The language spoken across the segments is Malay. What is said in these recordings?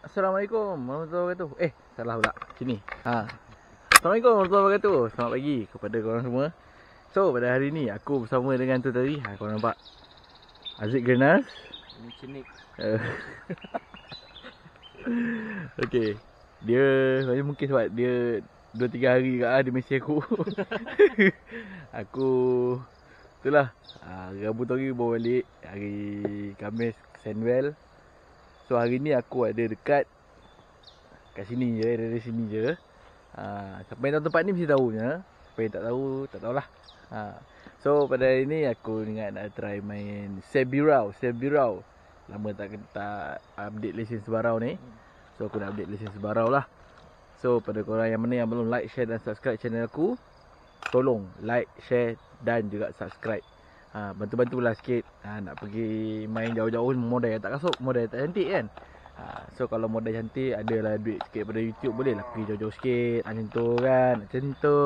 Assalamualaikum warahmatullahi wabarakatuh. Salah pula. Sini. Assalamualaikum warahmatullahi wabarakatuh. Selamat pagi kepada korang semua. So, pada hari ni aku bersama dengan tu tadi. Korang nampak Aziz Genas. Kanicen Nix. Okay. Dia mungkin sebab dia 2-3 hari kat dia mesej aku. Aku itulah. Rabu hari bawa balik. Hari Khamis Sandwell. So hari ni aku ada dekat kat sini je, dari sini je. Siapa yang tahu tempat ni mesti tahu ya. Siapa yang tak tahu, tak tahulah. So pada hari ni aku ingat nak try main Sebab. Lama tak update lesen sebarau ni. So aku nak update lesen sebarau lah. So pada korang yang mana yang belum like, share dan subscribe channel aku, tolong like, share dan juga subscribe. Bantu-bantulah sikit. Nak pergi main jauh-jauh modal yang tak kasut, modal yang tak cantik kan. So kalau modal cantik, adalah duit sikit pada YouTube, boleh lah pergi jauh-jauh sikit. Macam tu kan, macam tu.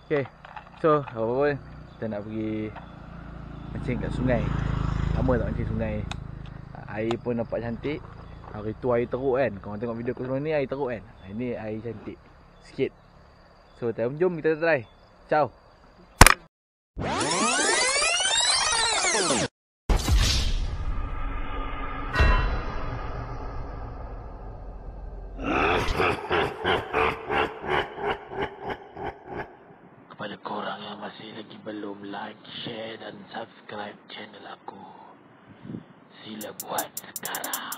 Okay. So apa-apa kita nak pergi mancing kat sungai. Lama tak mancing sungai. Air pun nampak cantik. Hari tu air teruk kan. Korang tengok video aku sebelum ni, air teruk kan. Ini air cantik sikit. So jom kita try. Ciao. Kepada korang yang masih lagi belum like, share dan subscribe channel aku, sila buat sekarang.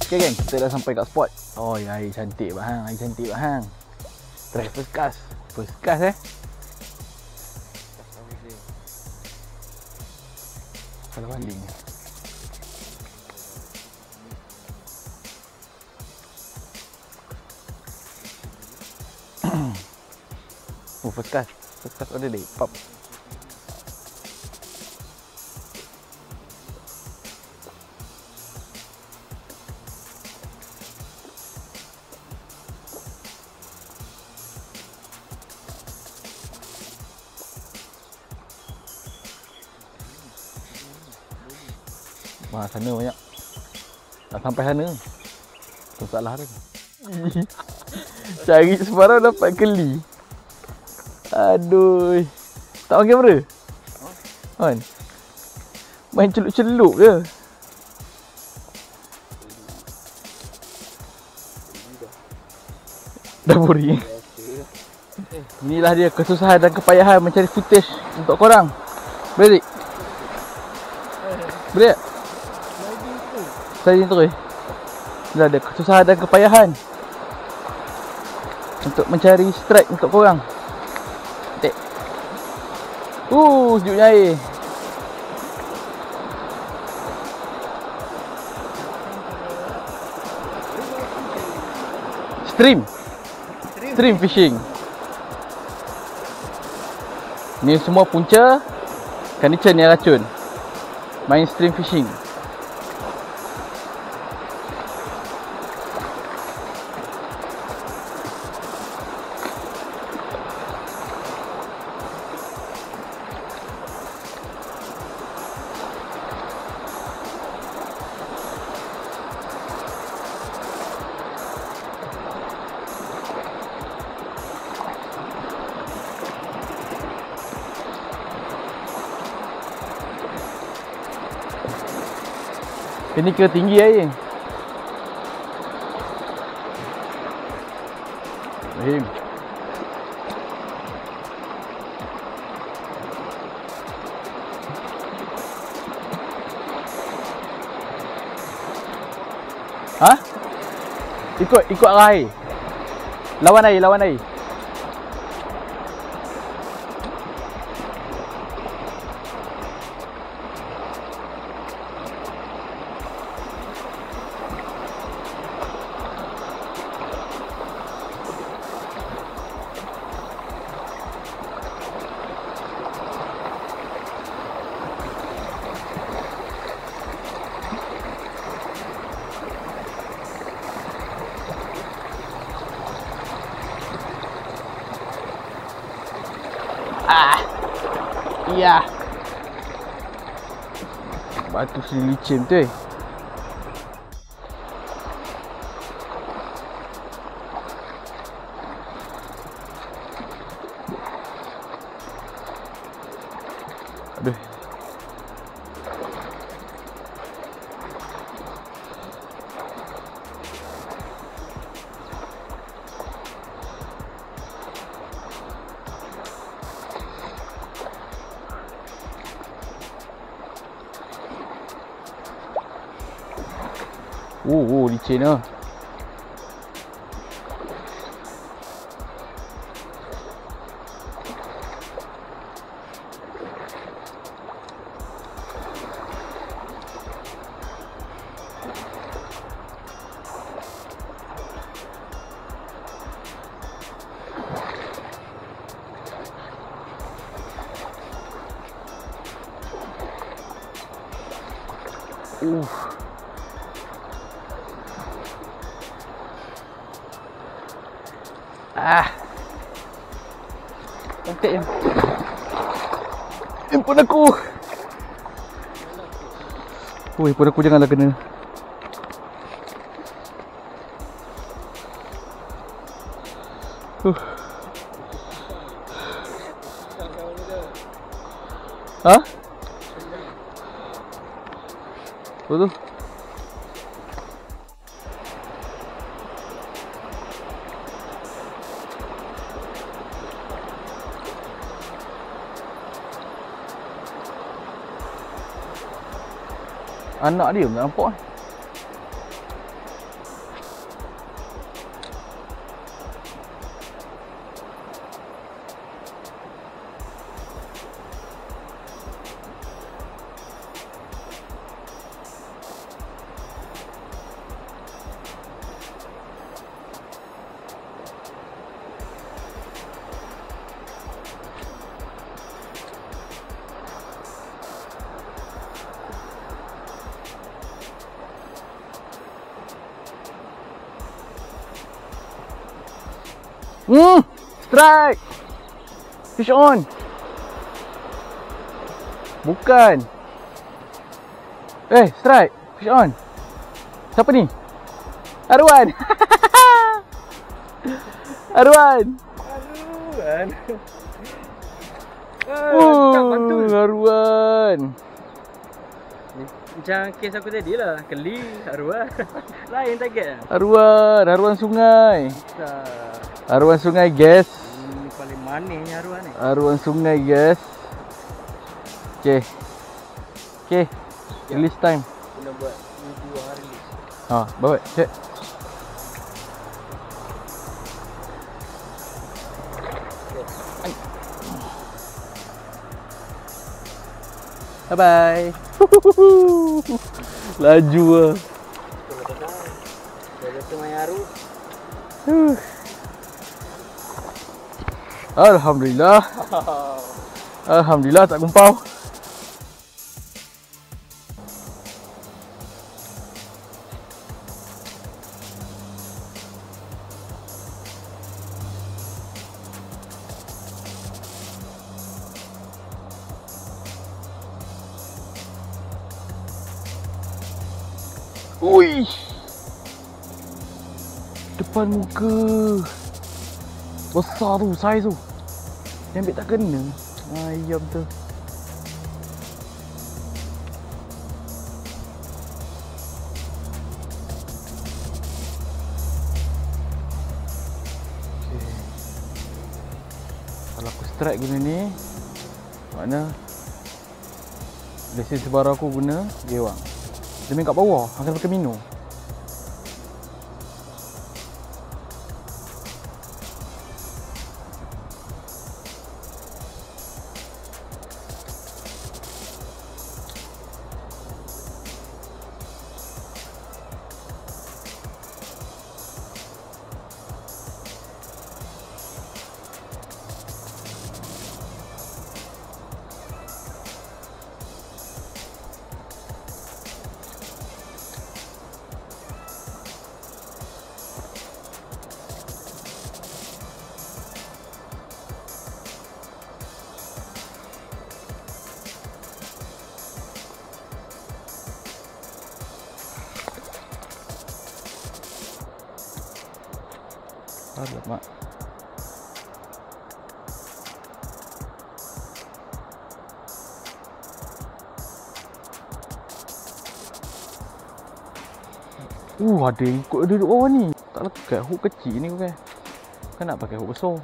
Okay geng, kita dah sampai kat spot. Oh ya, air cantik bang, air cantik bang. Try first cast. First cast Kalau baling. First cast. First cast order deh, pop. Wah, sana banyak. Dah sampai sana. Tu salah tu. Cari sebarang dapat keli. Aduh. Tak on kamera? On. Main celup-celup ke? Dah boring. Inilah dia kesusahan dan kepayahan mencari footage untuk korang. Boleh? Boleh? Saya terus. Dah ada kesusahan dan kepayahan untuk mencari strike untuk korang. Tek. Sejuknya air. Stream fishing. Ni semua punca Kanicen yang racun. Main stream fishing. Ini ke tinggi Ayien. Rahim. Ikut arah air. Lawan air. Ya. Batu sini licin tu Aduh. Licin lah. Cantik je. Handphone aku. Handphone aku janganlah kena. Ha? Betul. Anak dia tak nampak. Strike! Fish on! Bukan! Strike! Fish on! Siapa ni? Arwan! Arwan! Arwan! Macam kes aku tadi lah. Keli, Arwan. Lain target lah. Arwan sungai. Arwan sungai guys. Ini paling manisnya Arwan ni. Arwan sungai guys. Okay. Release time. Kena buat 2 hari release. Bawa check. Bye bye. Laju lah. Dah main arus. Alhamdulillah. Alhamdulillah tak gumpau. Ui. Depan muka. Besar tu, saiz tu. Dia ambil tak kena. Ayam tu. Okay. Kalau aku strike guna ni, makna lesen sebara aku guna gewang. Dia main kat bawah, akan pakai minum. Alamak. Ada yang ikut duduk bawah ni. Tak lekat hook kecil ni bukan. Kan nak pakai hook besar.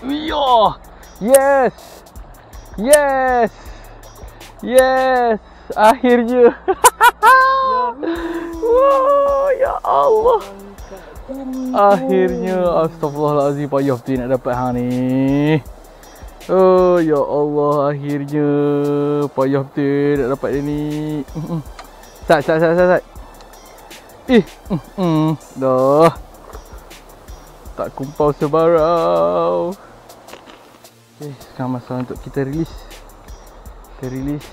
Yo! Yes! Yes! Yes! Akhirnya. Wow, ya Allah. Akhirnya, astagfirullahalazim, payah betul nak dapat hang ni. Oh ya Allah, akhirnya payah betul nak dapat dia ni. Sat. Dah. Tak kumpau sebarau. Okay, sekarang masa untuk kita release. Kita release.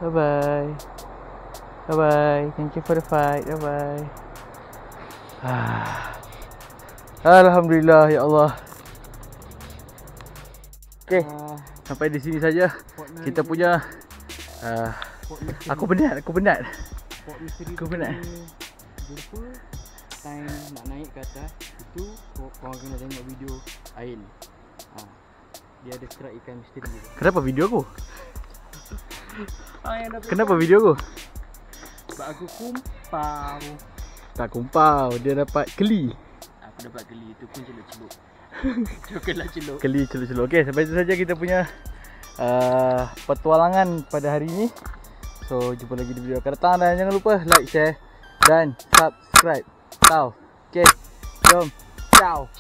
Bye-bye. Bye-bye. Thank you for the fight. Bye-bye. Alhamdulillah, ya Allah. Okay, sampai di sini saja kita punya aku penat. Jumpa time nak naik ke atas. Itu korang kena tengok video Ayien. Dia ada strike ikan misteri. Kenapa video aku? Kenapa video aku? Sebab aku kumpau. Tak kumpau, dia dapat keli. Aku dapat keli, itu pun celup-celup. Celup-celup. Keli celup-celup. Okey, sampai itu saja kita punya petualangan pada hari ini. So, jumpa lagi di video akan datang. Dan jangan lupa like, share dan subscribe. Tahu. Okey, jom. Ciao.